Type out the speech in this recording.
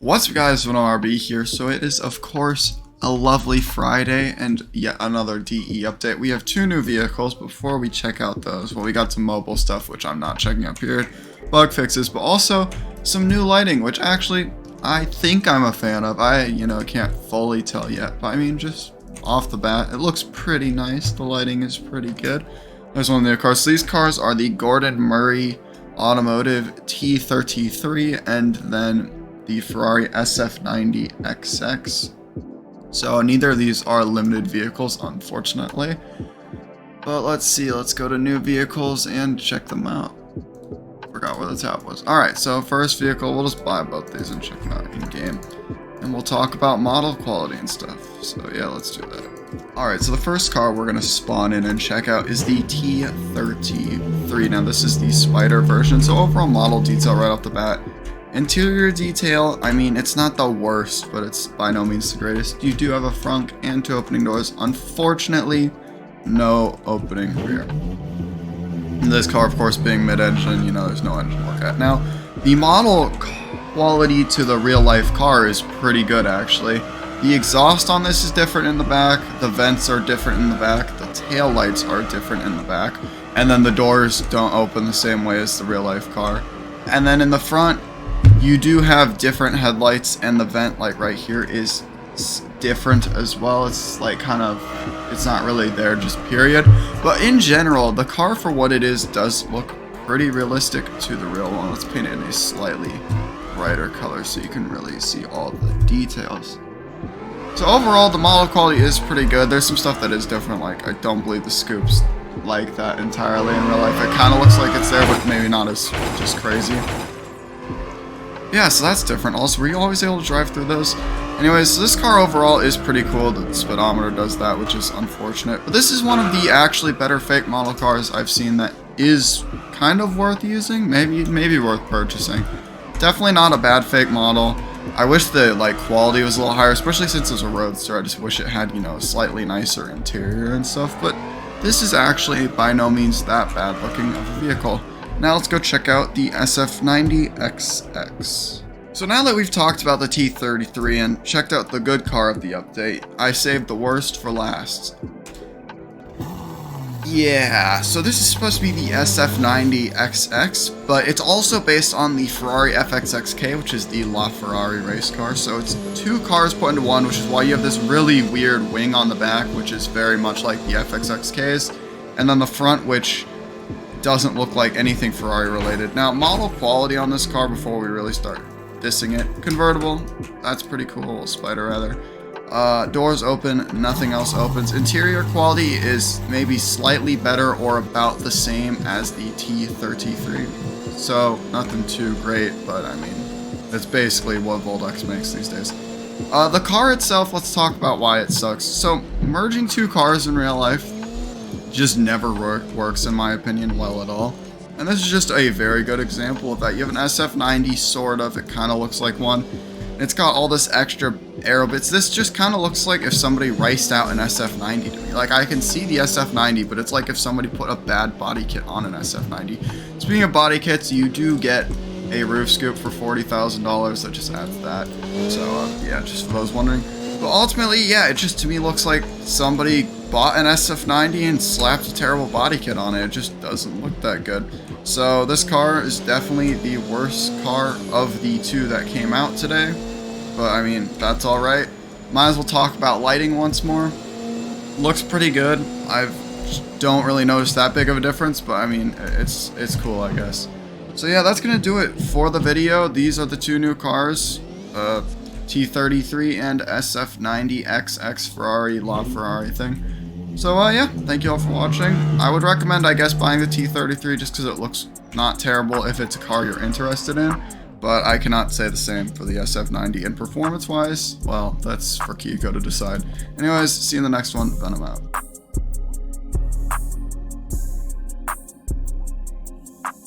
What's up guys, Venom RB here. So it is of course a lovely Friday and yet another DE update. We have two new vehicles. Before we check out those, well, we got some mobile stuff which I'm not checking out period, bug fixes, but also some new lighting which actually I think I'm a fan of. I can't fully tell yet, but I mean just off the bat it looks pretty nice. The lighting is pretty good. There's one of the cars. So these cars are the Gordon Murray Automotive T33 and then the Ferrari SF90XX. So neither of these are limited vehicles, unfortunately. But let's see, let's go to new vehicles and check them out. Forgot where the tab was. Alright, so first vehicle, we'll just buy both these and check them out in game. And we'll talk about model quality and stuff. So yeah, let's do that. Alright, so the first car we're going to spawn in and check out is the T33. Now this is the Spider version, so overall model detail right off the bat. Interior detail, I mean, it's not the worst, but it's by no means the greatest. You do have a front and two opening doors. Unfortunately, no opening rear. And this car, of course, being mid-engine, there's no engine to look at. Now, the model quality to the real-life car is pretty good, actually. The exhaust on this is different in the back. The vents are different in the back. The tail lights are different in the back. And then the doors don't open the same way as the real-life car. And then in the front, you do have different headlights, and the vent, like right here, is different as well. It's like it's not really there, just period. But in general, the car for what it is does look pretty realistic to the real one. Let's paint it in a slightly brighter color so you can really see all the details. So overall, the model quality is pretty good. There's some stuff that is different, like I don't believe the scoop's like that entirely in real life. It kind of looks like it's there, but maybe not as just crazy. Yeah, so that's different. Also, were you always able to drive through those? Anyways, so this car overall is pretty cool. The speedometer does that, which is unfortunate. But this is one of the actually better fake model cars I've seen that is kind of worth using. Maybe worth purchasing. Definitely not a bad fake model. I wish the quality was a little higher, especially since it's a roadster. I just wish it had, a slightly nicer interior and stuff. But this is actually by no means that bad looking of a vehicle. Now let's go check out the SF90XX. So now that we've talked about the T33 and checked out the good car of the update, I saved the worst for last. Yeah, so this is supposed to be the SF90XX, but it's also based on the Ferrari FXXK, which is the LaFerrari race car. So it's two cars put into one, which is why you have this really weird wing on the back, which is very much like the FXXK's, and then the front, which doesn't look like anything Ferrari related. Now, model quality on this car before we really start dissing it. Convertible, that's pretty cool. Spider rather. Doors open, nothing else opens. Interior quality is maybe slightly better or about the same as the T33. So nothing too great, but I mean, it's basically what Voldex makes these days. The car itself, let's talk about why it sucks. So merging two cars in real life just never works in my opinion well at all, and this is just a very good example of that. You have an SF90 sort of, it kind of looks like one, and it's got all this extra aero bits. This just kind of looks like if somebody riced out an SF90 to me. Like, I can see the SF90, but it's like if somebody put a bad body kit on an SF90. Speaking of body kits, you do get a roof scoop for $40,000 that just adds that. So yeah, just for those wondering. But ultimately, yeah, it just to me looks like somebody bought an SF90 and slapped a terrible body kit on it. It just doesn't look that good. So this car is definitely the worst car of the two that came out today. But I mean, that's alright. Might as well talk about lighting once more. Looks pretty good. I don't really notice that big of a difference, but I mean, it's cool, I guess. So yeah, that's going to do it for the video. These are the two new cars. T33 and SF90XX Ferrari LaFerrari thing. So yeah, thank you all for watching. I would recommend, I guess, buying the T33 just because it looks not terrible if it's a car you're interested in. But I cannot say the same for the SF90. And performance-wise, well, that's for Kiko to decide. Anyways, see you in the next one. Venom out.